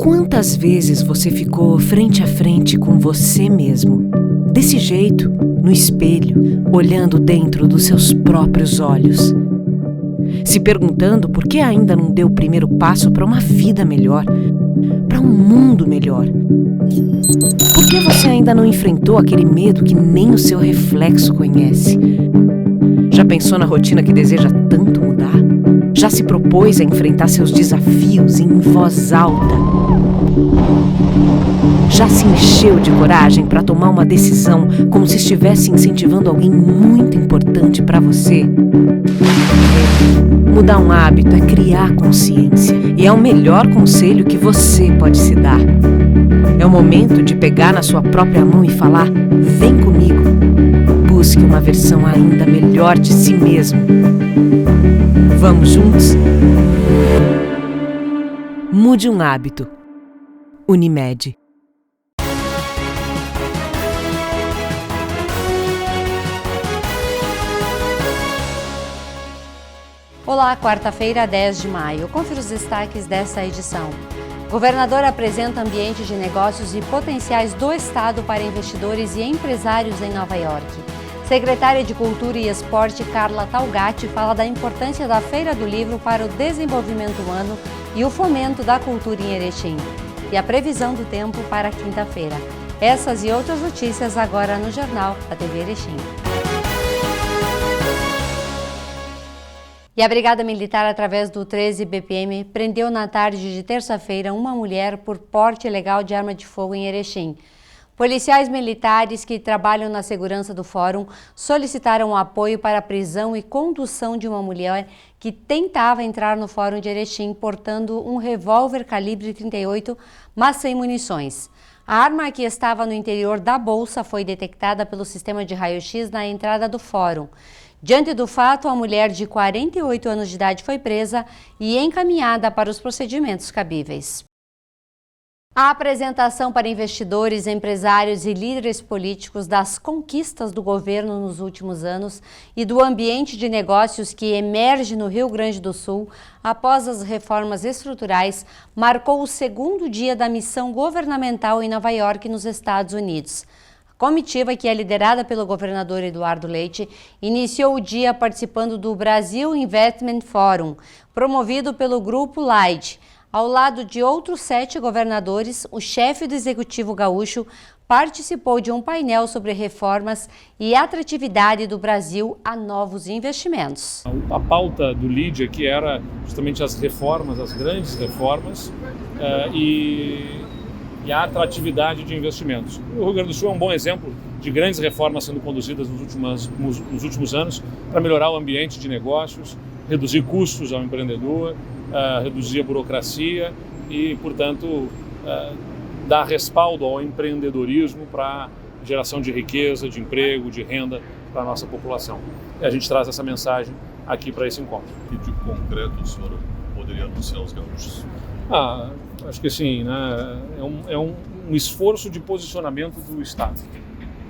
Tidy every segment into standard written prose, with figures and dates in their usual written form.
Quantas vezes você ficou frente a frente com você mesmo, desse jeito, no espelho, olhando dentro dos seus próprios olhos, se perguntando por que ainda não deu o primeiro passo para uma vida melhor, para um mundo melhor? Por que você ainda não enfrentou aquele medo que nem o seu reflexo conhece? Já pensou na rotina que deseja tanto mudar? Já se propôs a enfrentar seus desafios em voz alta? Já se encheu de coragem para tomar uma decisão como se estivesse incentivando alguém muito importante para você? Mudar um hábito é criar consciência e é o melhor conselho que você pode se dar. É o momento de pegar na sua própria mão e falar: vem comigo. Busque uma versão ainda melhor de si mesmo. Vamos juntos? Mude um hábito. Unimed. Olá, quarta-feira, 10 de maio. Confira os destaques dessa edição. Governador apresenta ambiente de negócios e potenciais do Estado para investidores e empresários em Nova York. Secretária de Cultura e Esporte, Carla Talgatti, fala da importância da Feira do Livro para o desenvolvimento humano e o fomento da cultura em Erechim. E a previsão do tempo para quinta-feira. Essas e outras notícias agora no Jornal da TV Erechim. E a Brigada Militar, através do 13 BPM, prendeu na tarde de terça-feira uma mulher por porte ilegal de arma de fogo em Erechim. Policiais militares que trabalham na segurança do fórum solicitaram apoio para a prisão e condução de uma mulher que tentava entrar no fórum de Erechim portando um revólver calibre 38, mas sem munições. A arma que estava no interior da bolsa foi detectada pelo sistema de raio-x na entrada do fórum. Diante do fato, a mulher de 48 anos de idade foi presa e encaminhada para os procedimentos cabíveis. A apresentação para investidores, empresários e líderes políticos das conquistas do governo nos últimos anos e do ambiente de negócios que emerge no Rio Grande do Sul após as reformas estruturais marcou o segundo dia da missão governamental em Nova York, nos Estados Unidos. A comitiva, que é liderada pelo governador Eduardo Leite, iniciou o dia participando do Brasil Investment Forum, promovido pelo Grupo Light. Ao lado de outros 7 governadores, o chefe do Executivo Gaúcho participou de um painel sobre reformas e atratividade do Brasil a novos investimentos. A pauta do LEAD aqui era justamente as reformas, as grandes reformas e a atratividade de investimentos. O Rio Grande do Sul é um bom exemplo de grandes reformas sendo conduzidas nos últimos anos para melhorar o ambiente de negócios, reduzir custos ao empreendedor, reduzir a burocracia e, portanto, dar respaldo ao empreendedorismo para geração de riqueza, de emprego, de renda para a nossa população. E a gente traz essa mensagem aqui para esse encontro. Que de concreto o senhor poderia anunciar aos gaúchos? Acho que sim, né? É um esforço de posicionamento do Estado.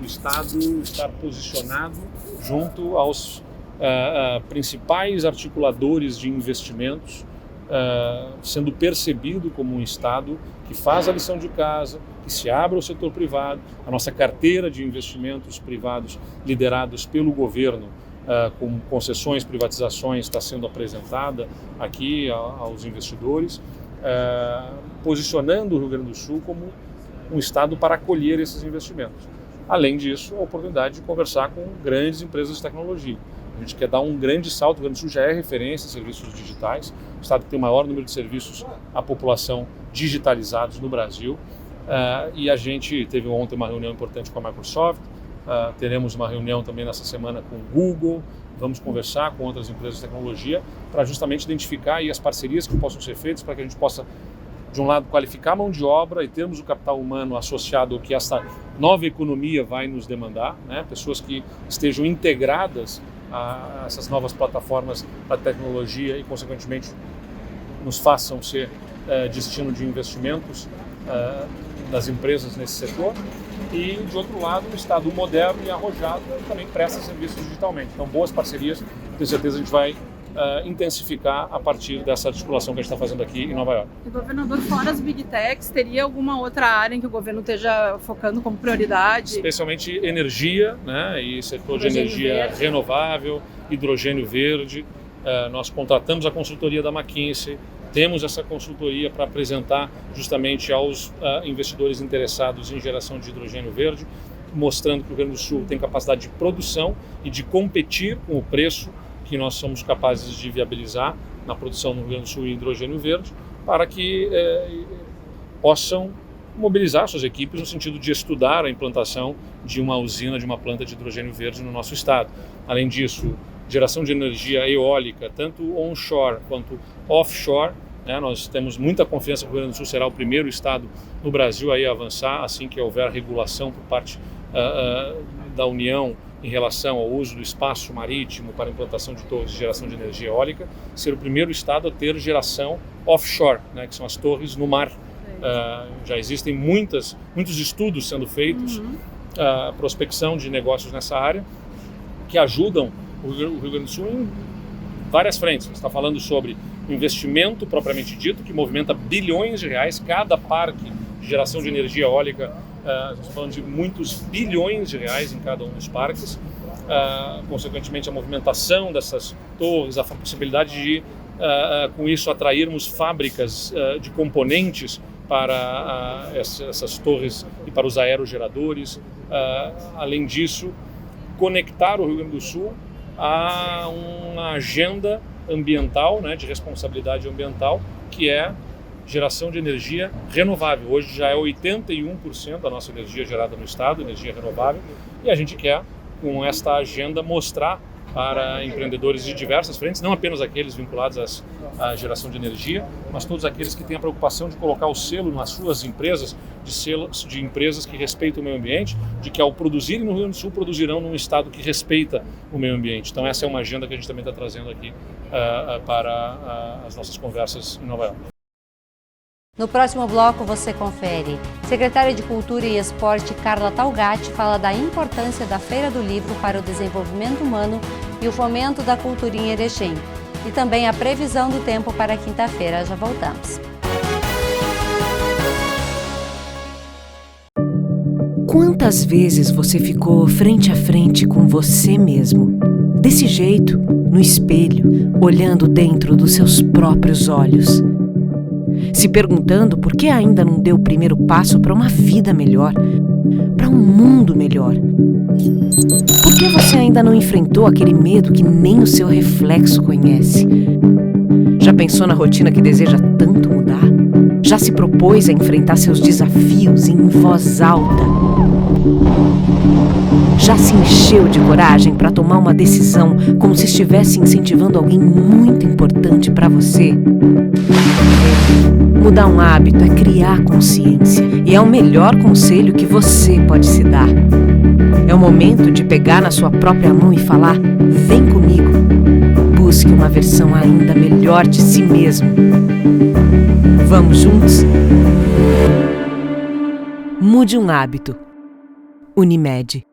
O Estado estar posicionado junto aos principais articuladores de investimentos, sendo percebido como um Estado que faz a lição de casa, que se abre ao setor privado. A nossa carteira de investimentos privados liderados pelo governo, com concessões, privatizações, está sendo apresentada aqui aos investidores, posicionando o Rio Grande do Sul como um Estado para acolher esses investimentos. Além disso, a oportunidade de conversar com grandes empresas de tecnologia. A gente quer dar um grande salto. O Rio Grande do Sul já é referência em serviços digitais, o Estado que tem o maior número de serviços à população digitalizados no Brasil. E a gente teve ontem uma reunião importante com a Microsoft, teremos uma reunião também nessa semana com o Google, vamos conversar com outras empresas de tecnologia para justamente identificar aí as parcerias que possam ser feitas para que a gente possa, de um lado, qualificar a mão de obra e termos o capital humano associado ao que essa nova economia vai nos demandar, né? Pessoas que estejam integradas a essas novas plataformas da tecnologia e, consequentemente, nos façam ser destino de investimentos das empresas nesse setor. E, de outro lado, um Estado moderno e arrojado também presta serviços digitalmente. Então, boas parcerias, tenho certeza que a gente vai intensificar a partir dessa articulação que a gente está fazendo aqui em Nova York. E, governador, fora as Big Techs, teria alguma outra área em que o governo esteja focando como prioridade? Especialmente energia, né, e setor de energia renovável, hidrogênio verde. Nós contratamos a consultoria da McKinsey, temos essa consultoria para apresentar justamente aos investidores interessados em geração de hidrogênio verde, mostrando que o Rio Grande do Sul tem capacidade de produção e de competir com o preço que nós somos capazes de viabilizar na produção no Rio Grande do Sul em hidrogênio verde, para que possam mobilizar suas equipes no sentido de estudar a implantação de uma usina, de uma planta de hidrogênio verde no nosso estado. Além disso, geração de energia eólica, tanto onshore quanto offshore, né? Nós temos muita confiança que o Rio Grande do Sul será o primeiro estado no Brasil a avançar assim que houver regulação por parte da União em relação ao uso do espaço marítimo para a implantação de torres de geração de energia eólica, ser o primeiro estado a ter geração offshore, né, que são as torres no mar. Já existem muitos estudos sendo feitos, prospecção de negócios nessa área, que ajudam o Rio Grande do Sul em várias frentes. Você está falando sobre o investimento propriamente dito, que movimenta bilhões de reais, cada parque de geração de energia eólica. Estamos falando de muitos bilhões de reais em cada um dos parques, consequentemente a movimentação dessas torres, a possibilidade de, com isso, atrairmos fábricas de componentes para essas torres e para os aerogeradores. Além disso, conectar o Rio Grande do Sul a uma agenda ambiental, né, de responsabilidade ambiental, que é geração de energia renovável. Hoje já é 81% da nossa energia gerada no estado, energia renovável, e a gente quer, com esta agenda, mostrar para empreendedores de diversas frentes, não apenas aqueles vinculados à geração de energia, mas todos aqueles que têm a preocupação de colocar o selo nas suas empresas, de empresas que respeitam o meio ambiente, de que ao produzirem no Rio Grande do Sul, produzirão num estado que respeita o meio ambiente. Então essa é uma agenda que a gente também está trazendo aqui para as nossas conversas em Nova York. No próximo bloco você confere. Secretária de Cultura e Esporte Carla Talgatti fala da importância da Feira do Livro para o desenvolvimento humano e o fomento da cultura em Erechim. E também a previsão do tempo para quinta-feira. Já voltamos. Quantas vezes você ficou frente a frente com você mesmo? Desse jeito, no espelho, olhando dentro dos seus próprios olhos. Se perguntando por que ainda não deu o primeiro passo para uma vida melhor, para um mundo melhor. Por que você ainda não enfrentou aquele medo que nem o seu reflexo conhece? Já pensou na rotina que deseja tanto mudar? Já se propôs a enfrentar seus desafios em voz alta? Já se encheu de coragem para tomar uma decisão como se estivesse incentivando alguém muito importante para você? Mudar um hábito é criar consciência e é o melhor conselho que você pode se dar. É o momento de pegar na sua própria mão e falar: vem comigo. Busque uma versão ainda melhor de si mesmo. Vamos juntos? Mude um hábito. Unimed.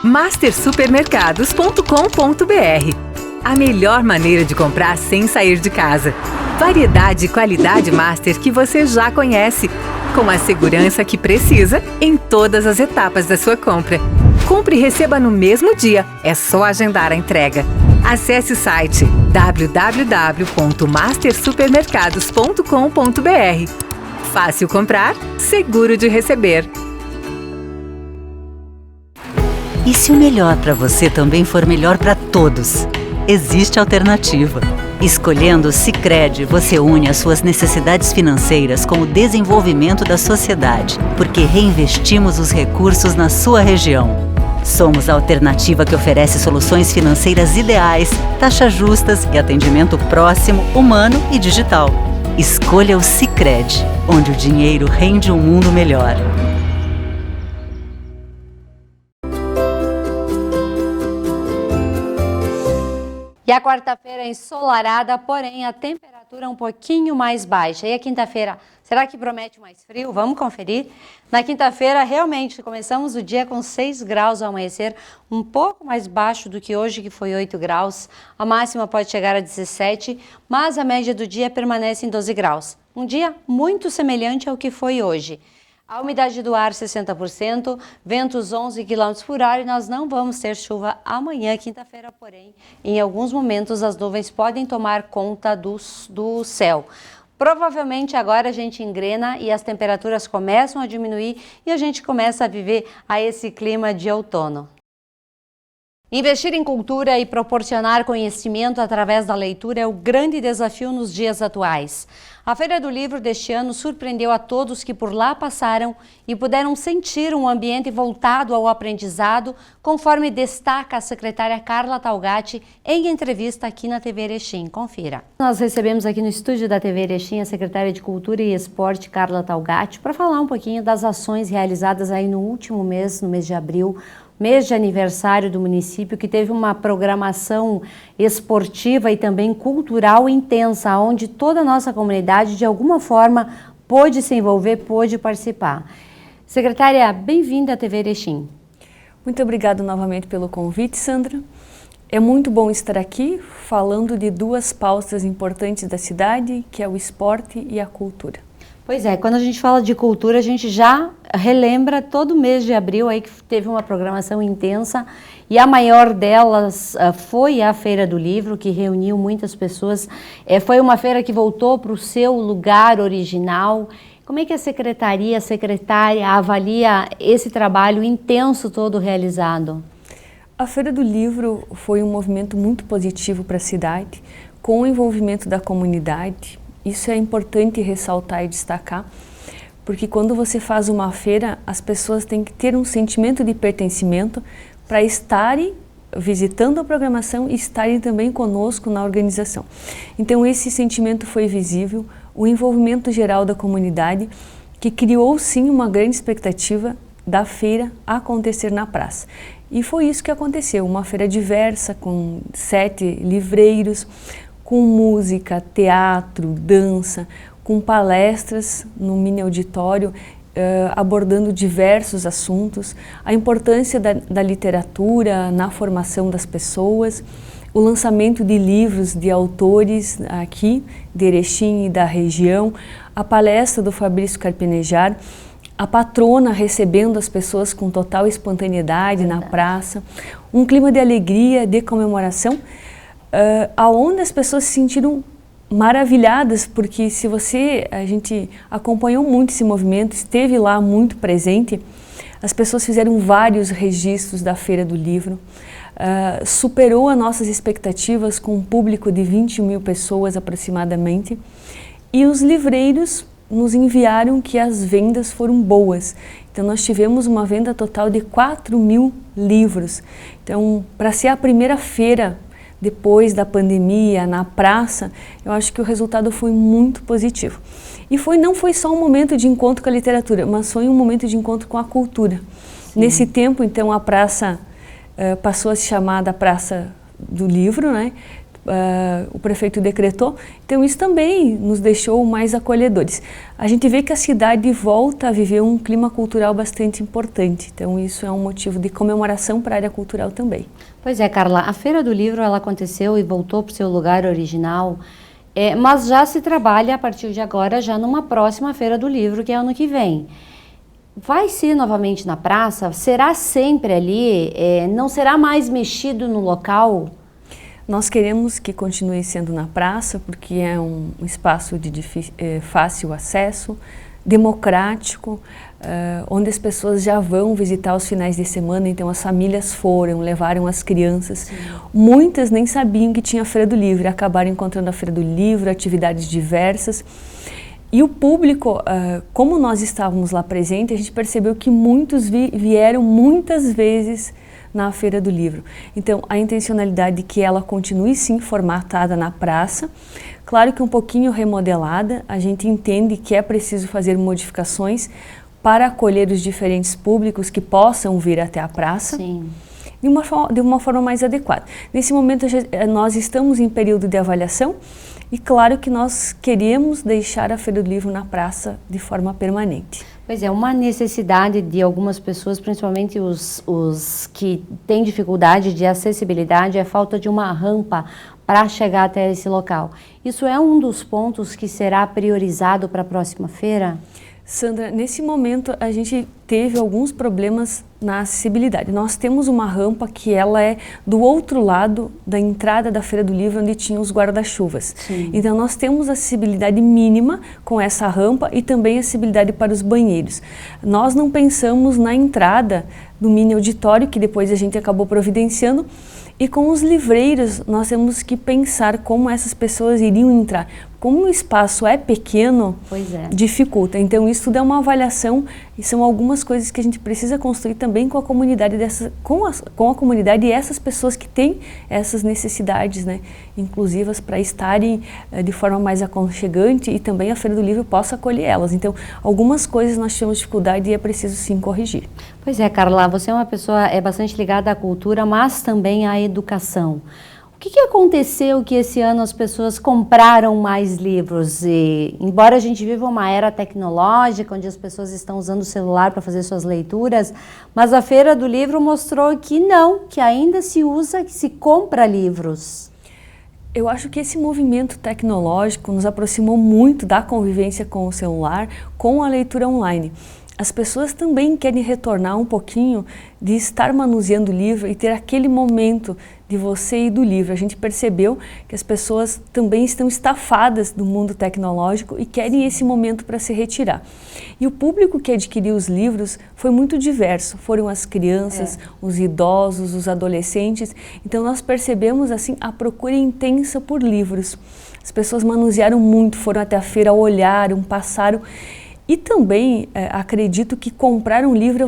mastersupermercados.com.br. A melhor maneira de comprar sem sair de casa. Variedade e qualidade Master que você já conhece, com a segurança que precisa em todas as etapas da sua compra. Compre e receba no mesmo dia, é só agendar a entrega. Acesse o site www.mastersupermercados.com.br. Fácil comprar, seguro de receber. E se o melhor para você também for melhor para todos? Existe alternativa. Escolhendo o Sicredi, você une as suas necessidades financeiras com o desenvolvimento da sociedade, porque reinvestimos os recursos na sua região. Somos a alternativa que oferece soluções financeiras ideais, taxas justas e atendimento próximo, humano e digital. Escolha o Sicredi, onde o dinheiro rende um mundo melhor. E a quarta-feira é ensolarada, porém a temperatura é um pouquinho mais baixa. E a quinta-feira, será que promete mais frio? Vamos conferir. Na quinta-feira, realmente, começamos o dia com 6 graus ao amanhecer, um pouco mais baixo do que hoje, que foi 8 graus. A máxima pode chegar a 17, mas a média do dia permanece em 12 graus. Um dia muito semelhante ao que foi hoje. A umidade do ar 60%, ventos 11 km por hora e nós não vamos ter chuva amanhã, quinta-feira, porém, em alguns momentos as nuvens podem tomar conta do céu. Provavelmente agora a gente engrena e as temperaturas começam a diminuir e a gente começa a viver esse clima de outono. Investir em cultura e proporcionar conhecimento através da leitura é o grande desafio nos dias atuais. A Feira do Livro deste ano surpreendeu a todos que por lá passaram e puderam sentir um ambiente voltado ao aprendizado, conforme destaca a secretária Carla Talgatti em entrevista aqui na TV Erechim. Confira. Nós recebemos aqui no estúdio da TV Erechim a secretária de Cultura e Esporte, Carla Talgatti, para falar um pouquinho das ações realizadas aí no último mês, no mês de abril, mês de aniversário do município, que teve uma programação esportiva e também cultural intensa, onde toda a nossa comunidade, de alguma forma, pôde se envolver, pôde participar. Secretária, bem-vinda à TV Erechim. Muito obrigada novamente pelo convite, Sandra. É muito bom estar aqui falando de duas pautas importantes da cidade, que é o esporte e a cultura. Pois é, quando a gente fala de cultura, a gente já relembra todo mês de abril aí que teve uma programação intensa e a maior delas foi a Feira do Livro, que reuniu muitas pessoas. Foi uma feira que voltou para o seu lugar original. Como é que a secretária avalia esse trabalho intenso todo realizado? A Feira do Livro foi um movimento muito positivo para a cidade, com o envolvimento da comunidade. Isso é importante ressaltar e destacar, porque quando você faz uma feira, as pessoas têm que ter um sentimento de pertencimento para estarem visitando a programação e estarem também conosco na organização. Então esse sentimento foi visível, o envolvimento geral da comunidade, que criou sim uma grande expectativa da feira acontecer na praça. E foi isso que aconteceu, uma feira diversa, com 7 livreiros, com música, teatro, dança, com palestras no mini auditório, abordando diversos assuntos, a importância da literatura na formação das pessoas, o lançamento de livros de autores aqui, de Erechim e da região, a palestra do Fabrício Carpinejar, a patrona recebendo as pessoas com total espontaneidade na praça, um clima de alegria, de comemoração, aonde as pessoas se sentiram maravilhadas, porque a gente acompanhou muito esse movimento, esteve lá muito presente, as pessoas fizeram vários registros da Feira do Livro, superou as nossas expectativas com um público de 20 mil pessoas aproximadamente, e os livreiros nos enviaram que as vendas foram boas. Então nós tivemos uma venda total de 4 mil livros. Então, para ser a primeira feira depois da pandemia, na praça, eu acho que o resultado foi muito positivo. E não foi só um momento de encontro com a literatura, mas foi um momento de encontro com a cultura. Sim. Nesse tempo, então, a praça passou a se chamar da Praça do Livro, né? O prefeito decretou, então isso também nos deixou mais acolhedores. A gente vê que a cidade volta a viver um clima cultural bastante importante, então isso é um motivo de comemoração para a área cultural também. Pois é, Carla, a Feira do Livro ela aconteceu e voltou para o seu lugar original, mas já se trabalha a partir de agora já numa próxima Feira do Livro, que é ano que vem. Vai ser novamente na praça? Será sempre ali? Não será mais mexido no local? Nós queremos que continue sendo na praça, porque é um espaço de fácil acesso, democrático, onde as pessoas já vão visitar os finais de semana, então as famílias levaram as crianças. Sim. Muitas nem sabiam que tinha a Feira do Livro, acabaram encontrando a Feira do Livro, atividades diversas. E o público, como nós estávamos lá presentes, a gente percebeu que muitos vieram muitas vezes na Feira do Livro. Então, a intencionalidade é que ela continue sim formatada na praça, claro que um pouquinho remodelada, a gente entende que é preciso fazer modificações para acolher os diferentes públicos que possam vir até a praça. Sim. de uma forma mais adequada. Nesse momento nós estamos em período de avaliação e claro que nós queremos deixar a Feira do Livro na praça de forma permanente. Pois é, uma necessidade de algumas pessoas, principalmente os que têm dificuldade de acessibilidade, é a falta de uma rampa para chegar até esse local. Isso é um dos pontos que será priorizado para a próxima feira? Sandra, nesse momento a gente teve alguns problemas na acessibilidade. Nós temos uma rampa que ela é do outro lado da entrada da Feira do Livro, onde tinha os guarda-chuvas. Então nós temos acessibilidade mínima com essa rampa e também acessibilidade para os banheiros. Nós não pensamos na entrada do mini auditório, que depois a gente acabou providenciando, e com os livreiros nós temos que pensar como essas pessoas iriam entrar. Como o espaço é pequeno, dificulta. Então isso tudo é uma avaliação e são algumas coisas que a gente precisa construir também com a comunidade, com a comunidade e essas pessoas que têm essas necessidades, né, inclusivas, para estarem de forma mais aconchegante e também a Feira do Livro possa acolher elas. Então algumas coisas nós tivemos dificuldade e é preciso sim corrigir. Pois é, Carla, você é uma pessoa bastante ligada à cultura, mas também à educação. O que aconteceu que esse ano as pessoas compraram mais livros? E, embora a gente viva uma era tecnológica, onde as pessoas estão usando o celular para fazer suas leituras, mas a Feira do Livro mostrou que não, que ainda se usa, que se compra livros. Eu acho que esse movimento tecnológico nos aproximou muito da convivência com o celular, com a leitura online. As pessoas também querem retornar um pouquinho de estar manuseando o livro e ter aquele momento de você e do livro. A gente percebeu que as pessoas também estão estafadas do mundo tecnológico e querem esse momento para se retirar. E o público que adquiriu os livros foi muito diverso. Foram as crianças, os idosos, os adolescentes. Então nós percebemos assim a procura intensa por livros. As pessoas manusearam muito, foram até a feira, olharam, passaram. E também acredito que comprar um livro é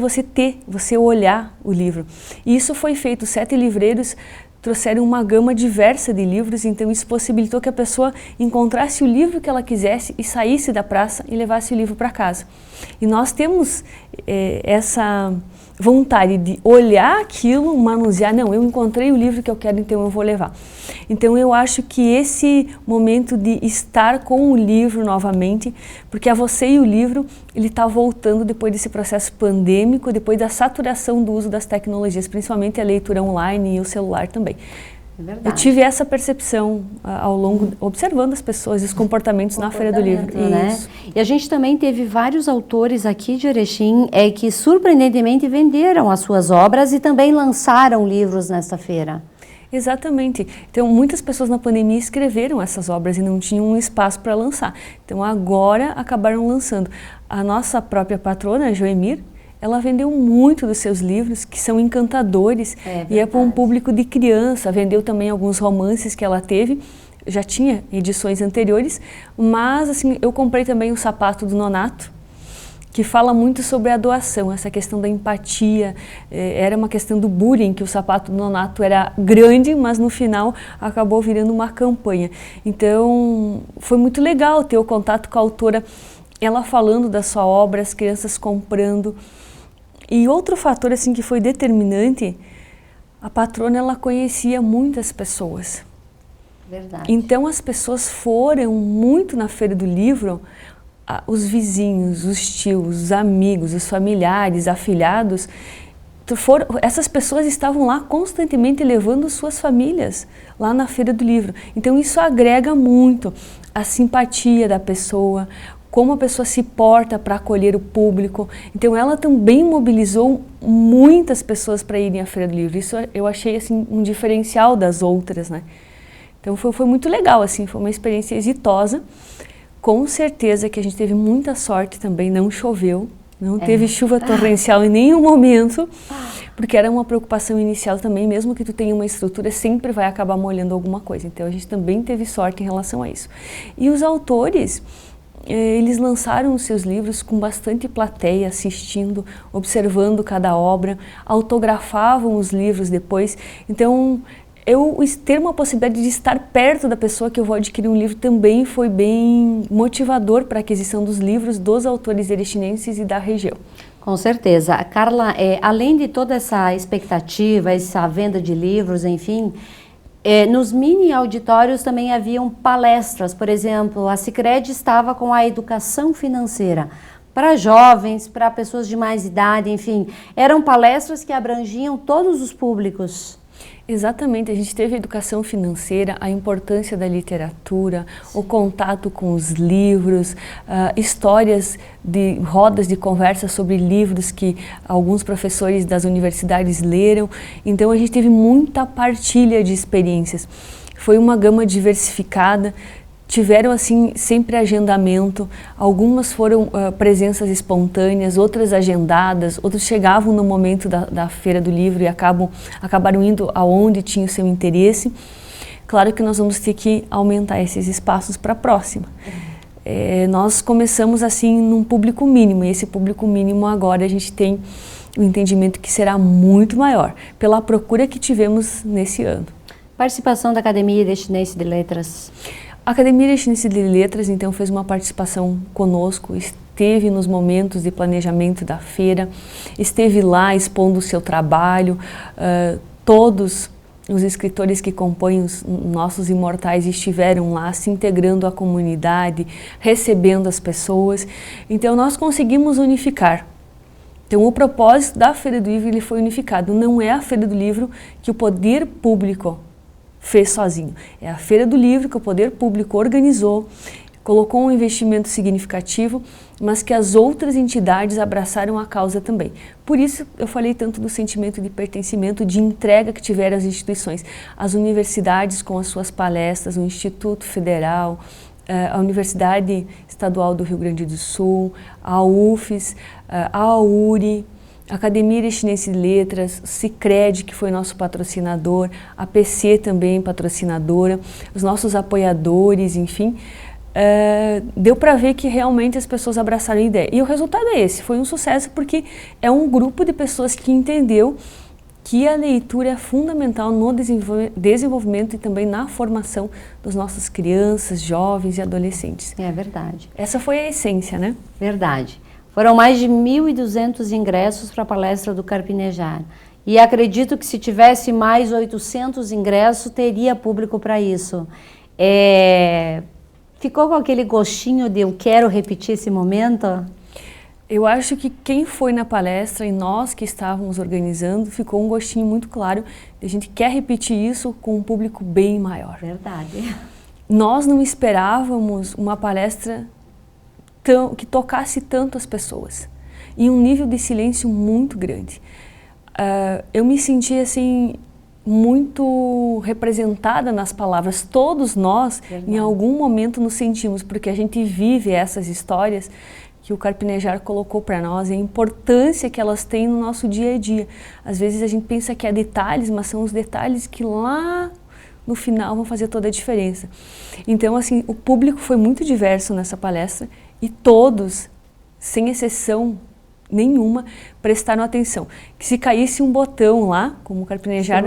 você olhar o livro. E isso foi feito, 7 livreiros trouxeram uma gama diversa de livros, então isso possibilitou que a pessoa encontrasse o livro que ela quisesse e saísse da praça e levasse o livro para casa. E nós temos essa vontade de olhar aquilo, manusear, não, eu encontrei o livro que eu quero, então eu vou levar. Então eu acho que esse momento de estar com o livro novamente, porque a Você e o Livro, ele está voltando depois desse processo pandêmico, depois da saturação do uso das tecnologias, principalmente a leitura online e o celular também. Eu tive essa percepção ao longo, observando as pessoas e os comportamentos na Feira do Livro. Né? E a gente também teve vários autores aqui de Erechim que surpreendentemente venderam as suas obras e também lançaram livros nesta feira. Exatamente. Então, muitas pessoas na pandemia escreveram essas obras e não tinham um espaço para lançar. Então, agora acabaram lançando. A nossa própria patrona, a Joemir, ela vendeu muito dos seus livros, que são encantadores, e é para um público de criança. Vendeu também alguns romances que ela teve, já tinha edições anteriores, mas assim, eu comprei também o Sapato do Nonato, que fala muito sobre a doação, essa questão da empatia. Era uma questão do bullying, que o Sapato do Nonato era grande, mas no final acabou virando uma campanha. Então, foi muito legal ter o contato com a autora, ela falando da sua obra, as crianças comprando. E outro fator assim que foi determinante, a patrona ela conhecia muitas pessoas. Verdade. Então as pessoas foram muito na Feira do Livro, os vizinhos, os tios, os amigos, os familiares, afilhados, essas pessoas estavam lá constantemente levando suas famílias lá na Feira do Livro. Então isso agrega muito a simpatia da pessoa, como a pessoa se porta para acolher o público. Então ela também mobilizou muitas pessoas para irem à Feira do Livro. Isso eu achei assim um diferencial das outras, né? Então foi muito legal, assim, foi uma experiência exitosa. Com certeza que a gente teve muita sorte também, não choveu, não teve chuva torrencial em nenhum momento, porque era uma preocupação inicial também, mesmo que tu tenha uma estrutura, sempre vai acabar molhando alguma coisa. Então a gente também teve sorte em relação a isso. E os autores, eles lançaram os seus livros com bastante plateia, assistindo, observando cada obra, autografavam os livros depois. Então, ter uma possibilidade de estar perto da pessoa que eu vou adquirir um livro também foi bem motivador para a aquisição dos livros dos autores erechinenses e da região. Com certeza. Carla, além de toda essa expectativa, essa venda de livros, enfim, nos mini auditórios também haviam palestras. Por exemplo, a Sicredi estava com a educação financeira para jovens, para pessoas de mais idade, enfim. Eram palestras que abrangiam todos os públicos. Exatamente, a gente teve a educação financeira, a importância da literatura, o contato com os livros, histórias de rodas de conversa sobre livros que alguns professores das universidades leram. Então a gente teve muita partilha de experiências. Foi uma gama diversificada. Tiveram assim sempre agendamento, algumas foram presenças espontâneas, outras agendadas, outras chegavam no momento da Feira do Livro e acabaram indo aonde tinha o seu interesse. Claro que nós vamos ter que aumentar esses espaços para a próxima. Nós começamos assim num público mínimo, e esse público mínimo agora a gente tem o entendimento que será muito maior, pela procura que tivemos nesse ano. Participação da Academia Irechinense de Letras. A Academia Irechinense de Letras, então, fez uma participação conosco, esteve nos momentos de planejamento da feira, esteve lá expondo o seu trabalho, todos os escritores que compõem os nossos imortais estiveram lá, se integrando à comunidade, recebendo as pessoas. Então, nós conseguimos unificar. Então, o propósito da Feira do Livro ele foi unificado. Não é a Feira do Livro que o poder público fez sozinho. É a Feira do Livro que o poder público organizou, colocou um investimento significativo, mas que as outras entidades abraçaram a causa também. Por isso eu falei tanto do sentimento de pertencimento, de entrega que tiveram as instituições, as universidades com as suas palestras, o Instituto Federal, a Universidade Estadual do Rio Grande do Sul, a UFES, a URI, a Academia Irechinense de Letras, Sicredi, que foi nosso patrocinador, a PC também patrocinadora, os nossos apoiadores, enfim, deu para ver que realmente as pessoas abraçaram a ideia. E o resultado é esse, foi um sucesso porque é um grupo de pessoas que entendeu que a leitura é fundamental no desenvolvimento e também na formação das nossas crianças, jovens e adolescentes. É verdade. Essa foi a essência, né? Verdade. Foram mais de 1.200 ingressos para a palestra do Carpinejar. E acredito que se tivesse mais 800 ingressos, teria público para isso. Ficou com aquele gostinho de eu quero repetir esse momento? Eu acho que quem foi na palestra e nós que estávamos organizando, ficou um gostinho muito claro. A gente quer repetir isso com um público bem maior. Verdade. Nós não esperávamos uma palestra que tocasse tanto as pessoas, em um nível de silêncio muito grande. Eu me senti assim, muito representada nas palavras. Todos nós, em algum momento, nos sentimos, porque a gente vive essas histórias que o Carpinejar colocou para nós e a importância que elas têm no nosso dia a dia. Às vezes a gente pensa que é detalhes, mas são os detalhes que lá no final vão fazer toda a diferença. Então, assim, o público foi muito diverso nessa palestra e todos, sem exceção nenhuma, prestaram atenção. Que se caísse um botão lá, como o Carpinejar,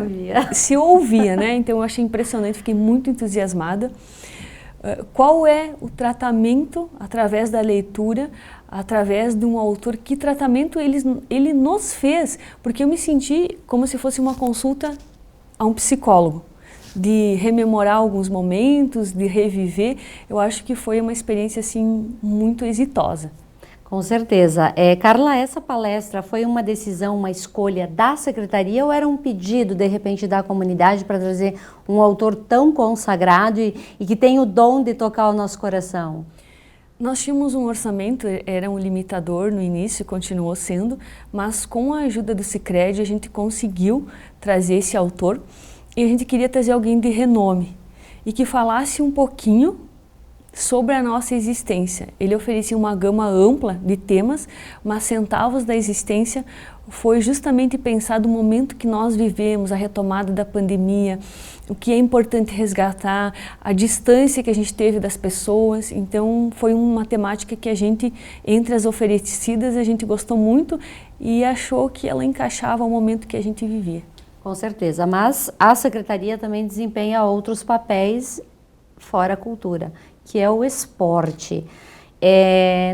se ouvia, né? Então eu achei impressionante, fiquei muito entusiasmada. Qual é o tratamento através da leitura, através de um autor? Que tratamento ele nos fez? Porque eu me senti como se fosse uma consulta a um psicólogo, de rememorar alguns momentos, de reviver. Eu acho que foi uma experiência assim muito exitosa. Com certeza. Carla, essa palestra foi uma decisão, uma escolha da secretaria ou era um pedido, de repente, da comunidade para trazer um autor tão consagrado e que tem o dom de tocar o nosso coração? Nós tínhamos um orçamento, era um limitador no início, continuou sendo, mas com a ajuda do Sicredi a gente conseguiu trazer esse autor e a gente queria trazer alguém de renome e que falasse um pouquinho sobre a nossa existência. Ele oferecia uma gama ampla de temas, mas Centavos da Existência foi justamente pensado no momento que nós vivemos, a retomada da pandemia, o que é importante resgatar, a distância que a gente teve das pessoas. Então foi uma temática que a gente, entre as oferecidas, a gente gostou muito e achou que ela encaixava ao momento que a gente vivia. Com certeza, mas a secretaria também desempenha outros papéis fora a cultura, que é o esporte.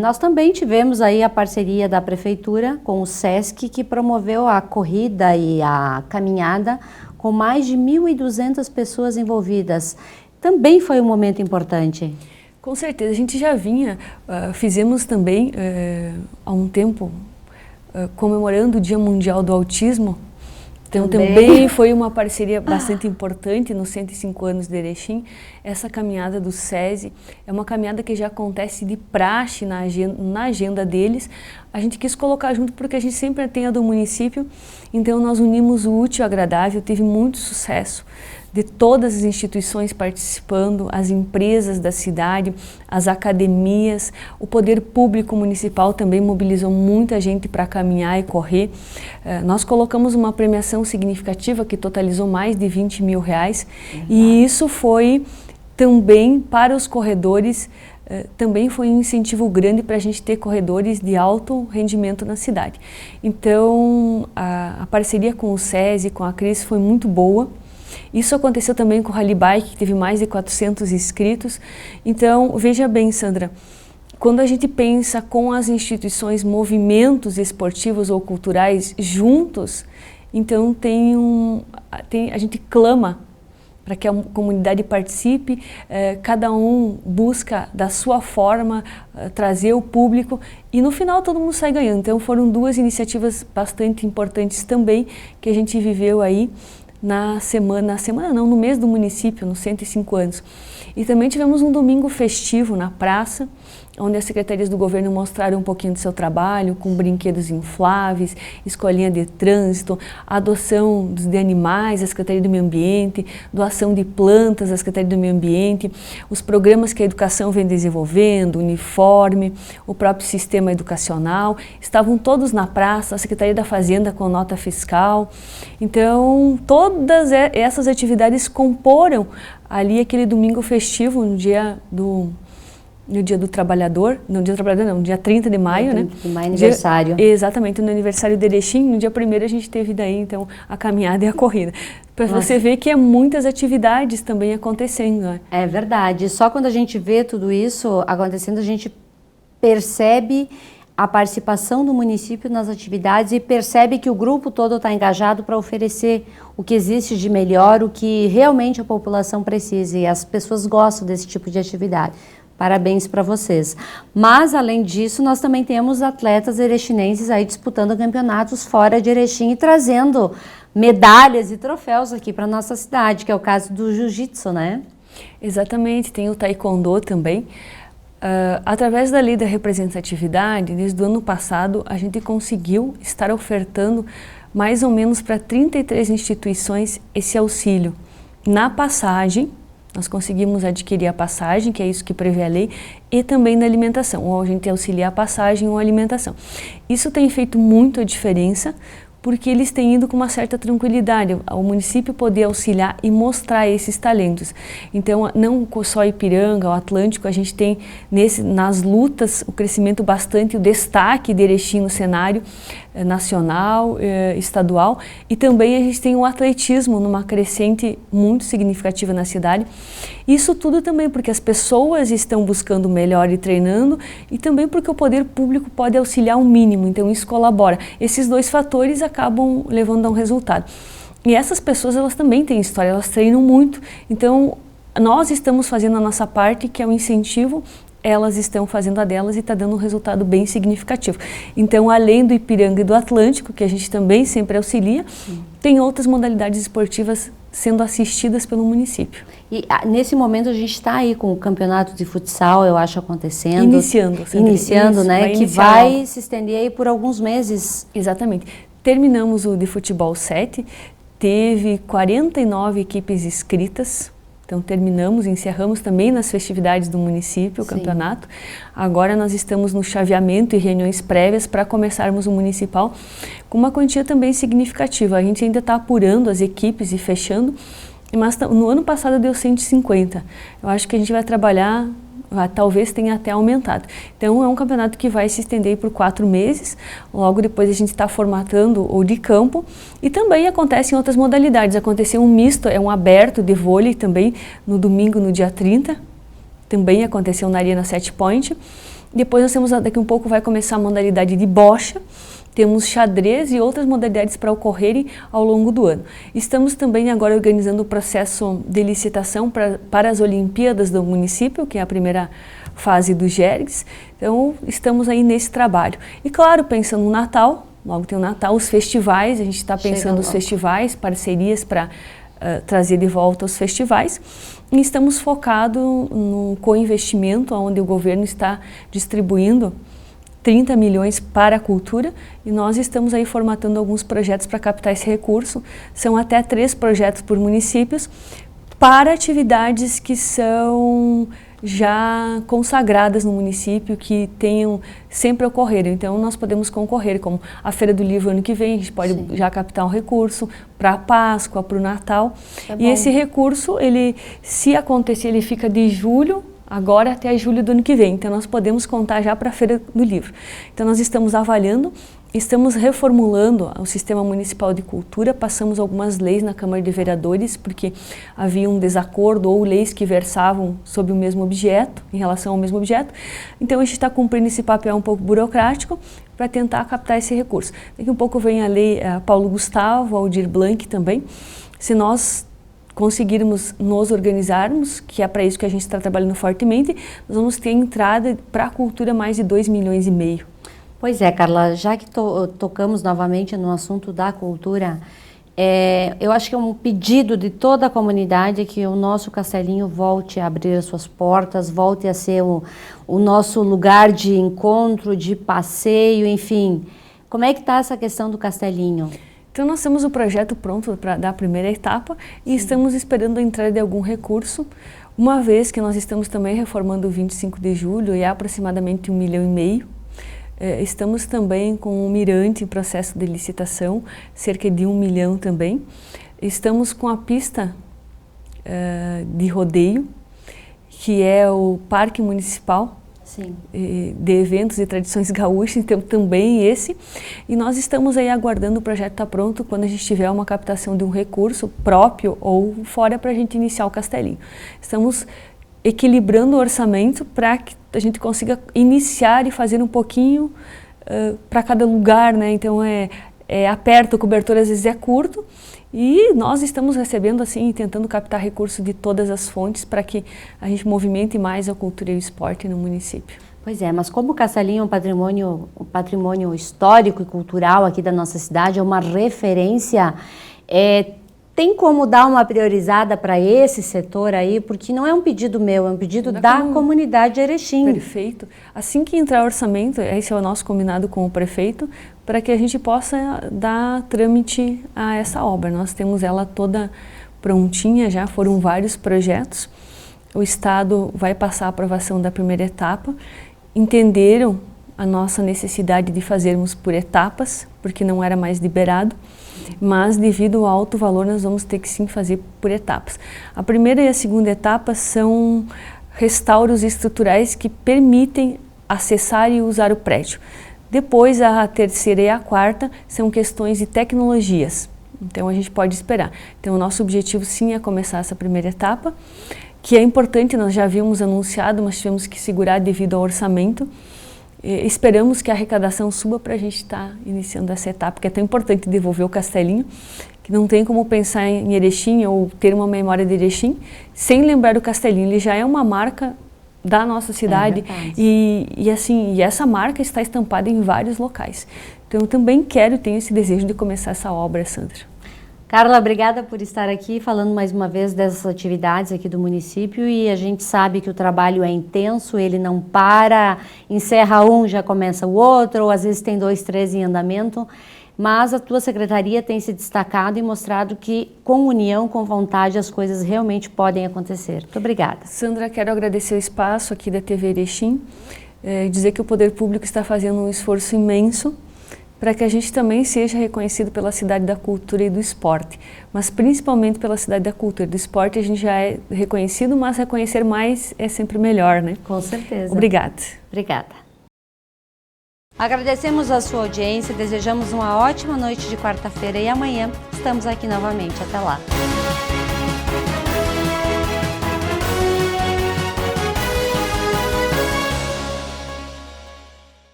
Nós também tivemos aí a parceria da Prefeitura com o SESC, que promoveu a corrida e a caminhada com mais de 1.200 pessoas envolvidas. Também foi um momento importante. Com certeza, a gente já vinha, fizemos também há um tempo, comemorando o Dia Mundial do Autismo. Então também foi uma parceria bastante importante nos 105 anos de Erechim. Essa caminhada do SESI é uma caminhada que já acontece de praxe na agenda deles. A gente quis colocar junto porque a gente sempre tem a do município, então nós unimos o útil ao agradável, teve muito sucesso de todas as instituições participando, as empresas da cidade, as academias, o poder público municipal também mobilizou muita gente para caminhar e correr. Nós colocamos uma premiação significativa que totalizou mais de 20 mil reais e isso foi também para os corredores, também foi um incentivo grande para a gente ter corredores de alto rendimento na cidade. Então a parceria com o SESI, com a Cris foi muito boa. Isso aconteceu também com o Rally Bike, que teve mais de 400 inscritos. Então, veja bem, Sandra, quando a gente pensa com as instituições, movimentos esportivos ou culturais juntos, então a gente clama para que a comunidade participe, cada um busca da sua forma trazer o público e no final todo mundo sai ganhando. Então foram duas iniciativas bastante importantes também que a gente viveu aí no mês do município, nos 105 anos. E também tivemos um domingo festivo na praça, onde as secretarias do governo mostraram um pouquinho do seu trabalho, com brinquedos infláveis, escolinha de trânsito, adoção de animais, a Secretaria do Meio Ambiente, doação de plantas, a Secretaria do Meio Ambiente, os programas que a educação vem desenvolvendo, uniforme, o próprio sistema educacional, estavam todos na praça, a Secretaria da Fazenda com nota fiscal. Então, todas essas atividades comporam ali aquele domingo festivo, no dia do trabalhador, no dia 30 de maio, né? 30 de maio, aniversário. Exatamente, no aniversário de Erechim, no dia 1º a gente teve daí, então, a caminhada e a corrida. Para você ver que é muitas atividades também acontecendo, né? É verdade, só quando a gente vê tudo isso acontecendo, a gente percebe a participação do município nas atividades e percebe que o grupo todo está engajado para oferecer o que existe de melhor, o que realmente a população precisa, e as pessoas gostam desse tipo de atividade. Parabéns para vocês. Mas, além disso, nós também temos atletas erechinenses aí disputando campeonatos fora de Erechim e trazendo medalhas e troféus aqui para nossa cidade, que é o caso do jiu-jitsu, né? Exatamente, tem o taekwondo também. Através da lei da representatividade, desde o ano passado, a gente conseguiu estar ofertando mais ou menos para 33 instituições esse auxílio. Na passagem, nós conseguimos adquirir a passagem, que é isso que prevê a lei, e também na alimentação, ou a gente auxilia a passagem ou a alimentação. Isso tem feito muito a diferença, porque eles têm ido com uma certa tranquilidade, o município poder auxiliar e mostrar esses talentos. Então, não só Ipiranga, o Atlântico, a gente tem nas lutas o crescimento bastante, o destaque de Erechim no cenário nacional, estadual, e também a gente tem o atletismo numa crescente muito significativa na cidade. Isso tudo também porque as pessoas estão buscando melhor e treinando, e também porque o poder público pode auxiliar o mínimo, então isso colabora. Esses dois fatores acabam levando a um resultado. E essas pessoas, elas também têm história, elas treinam muito, então nós estamos fazendo a nossa parte, que é o incentivo, elas estão fazendo a delas e está dando um resultado bem significativo. Então, além do Ipiranga e do Atlântico, que a gente também sempre auxilia, tem outras modalidades esportivas sendo assistidas pelo município. E nesse momento a gente está aí com o campeonato de futsal, eu acho, acontecendo. Iniciando, né? Que vai se estender aí por alguns meses. Exatamente. Terminamos o de futebol 7, teve 49 equipes inscritas. Então encerramos também nas festividades do município o campeonato. Agora nós estamos no chaveamento e reuniões prévias para começarmos o municipal com uma quantia também significativa. A gente ainda está apurando as equipes e fechando, mas no ano passado deu 150. Eu acho que a gente vai trabalhar, talvez tenha até aumentado. Então é um campeonato que vai se estender por 4 meses, logo depois a gente está formatando o de campo, e também acontece em outras modalidades. Aconteceu um misto, um aberto de vôlei também no domingo, no dia 30, também aconteceu na Arena 7 Point, Depois nós temos, daqui um pouco vai começar a modalidade de bocha, temos xadrez e outras modalidades para ocorrerem ao longo do ano. Estamos também agora organizando o processo de licitação para as Olimpíadas do município, que é a primeira fase do GERGS. Então, estamos aí nesse trabalho. E claro, pensando no Natal, logo tem o Natal, os festivais, a gente está pensando nos festivais, parcerias para trazer de volta os festivais. E estamos focados no co-investimento, onde o governo está distribuindo 30 milhões para a cultura, e nós estamos aí formatando alguns projetos para captar esse recurso. São até 3 projetos por municípios para atividades que são já consagradas no município, que tenham sempre ocorrido. Então nós podemos concorrer, como a Feira do Livro ano que vem, a gente pode já captar um recurso para a Páscoa, para o Natal. E esse recurso, ele, se acontecer, ele fica de julho agora até julho do ano que vem. Então nós podemos contar já para a Feira do Livro. Então nós estamos avaliando, estamos reformulando o Sistema Municipal de Cultura, passamos algumas leis na Câmara de Vereadores, porque havia um desacordo ou leis que versavam sobre o mesmo objeto, em relação ao mesmo objeto. Então a gente está cumprindo esse papel um pouco burocrático para tentar captar esse recurso. Daqui um pouco vem a lei Paulo Gustavo, Aldir Blanc também. Se nós conseguirmos nos organizarmos, que é para isso que a gente está trabalhando fortemente, nós vamos ter entrada para a cultura mais de 2,5 milhões. Pois é, Carla, já que tocamos novamente no assunto da cultura, eu acho que é um pedido de toda a comunidade que o nosso Castelinho volte a abrir as suas portas, volte a ser o nosso lugar de encontro, de passeio, enfim. Como é que está essa questão do Castelinho? Então nós temos o projeto pronto para dar a primeira etapa e estamos esperando a entrada de algum recurso, uma vez que nós estamos também reformando o 25 de julho e é aproximadamente 1,5 milhão. Estamos também com o Mirante em processo de licitação, cerca de 1 milhão também. Estamos com a pista de rodeio, que é o Parque Municipal de Eventos e Tradições Gaúchas, então também esse. E nós estamos aí aguardando o projeto estar pronto quando a gente tiver uma captação de um recurso próprio ou fora para a gente iniciar o Castelinho. Estamos equilibrando o orçamento para que a gente consiga iniciar e fazer um pouquinho para cada lugar, né? Então aperta, o cobertor às vezes é curto e nós estamos recebendo assim, tentando captar recursos de todas as fontes para que a gente movimente mais a cultura e o esporte no município. Pois é, mas como o Castelinho é um patrimônio histórico e cultural aqui da nossa cidade, é uma referência, tem como dar uma priorizada para esse setor aí? Porque não é um pedido meu, é um pedido da comunidade de Erechim. Perfeito. Assim que entrar o orçamento, esse é o nosso combinado com o prefeito, para que a gente possa dar trâmite a essa obra. Nós temos ela toda prontinha já, foram vários projetos. O Estado vai passar a aprovação da primeira etapa. Entenderam a nossa necessidade de fazermos por etapas, porque não era mais liberado, mas devido ao alto valor nós vamos ter que sim fazer por etapas. A primeira e a segunda etapa são restauros estruturais que permitem acessar e usar o prédio. Depois a terceira e a quarta são questões de tecnologias, então a gente pode esperar. Então o nosso objetivo sim é começar essa primeira etapa, que é importante, nós já havíamos anunciado, mas tivemos que segurar devido ao orçamento. Esperamos que a arrecadação suba para a gente estar iniciando essa etapa, porque é tão importante devolver o Castelinho, que não tem como pensar em Erechim ou ter uma memória de Erechim sem lembrar do Castelinho. Ele já é uma marca da nossa cidade e essa marca está estampada em vários locais. Então eu também tenho esse desejo de começar essa obra, Sandra. Carla, obrigada por estar aqui falando mais uma vez dessas atividades aqui do município, e a gente sabe que o trabalho é intenso, ele não para, encerra um, já começa o outro, ou às vezes tem 2, 3 em andamento, mas a tua secretaria tem se destacado e mostrado que com união, com vontade, as coisas realmente podem acontecer. Muito obrigada. Sandra, quero agradecer o espaço aqui da TV Erechim, dizer que o Poder Público está fazendo um esforço imenso para que a gente também seja reconhecido pela cidade da cultura e do esporte, mas principalmente pela cidade da cultura e do esporte. A gente já é reconhecido, mas reconhecer mais é sempre melhor, né? Com certeza. Obrigada. Obrigada. Agradecemos a sua audiência, desejamos uma ótima noite de quarta-feira e amanhã estamos aqui novamente. Até lá.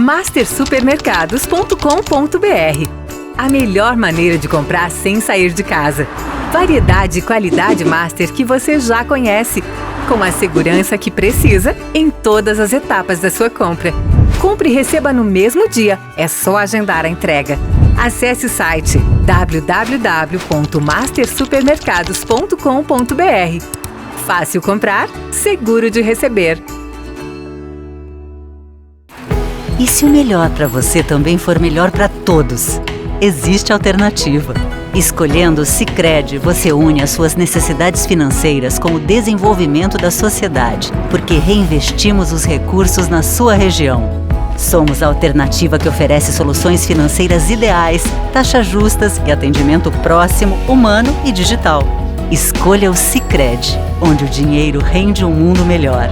mastersupermercados.com.br. A melhor maneira de comprar sem sair de casa. Variedade e qualidade Master que você já conhece, com a segurança que precisa em todas as etapas da sua compra. Compre e receba no mesmo dia, é só agendar a entrega. Acesse o site www.mastersupermercados.com.br. Fácil comprar, seguro de receber. E se o melhor para você também for melhor para todos? Existe alternativa. Escolhendo o Sicredi, você une as suas necessidades financeiras com o desenvolvimento da sociedade, porque reinvestimos os recursos na sua região. Somos a alternativa que oferece soluções financeiras ideais, taxas justas e atendimento próximo, humano e digital. Escolha o Sicredi, onde o dinheiro rende um mundo melhor.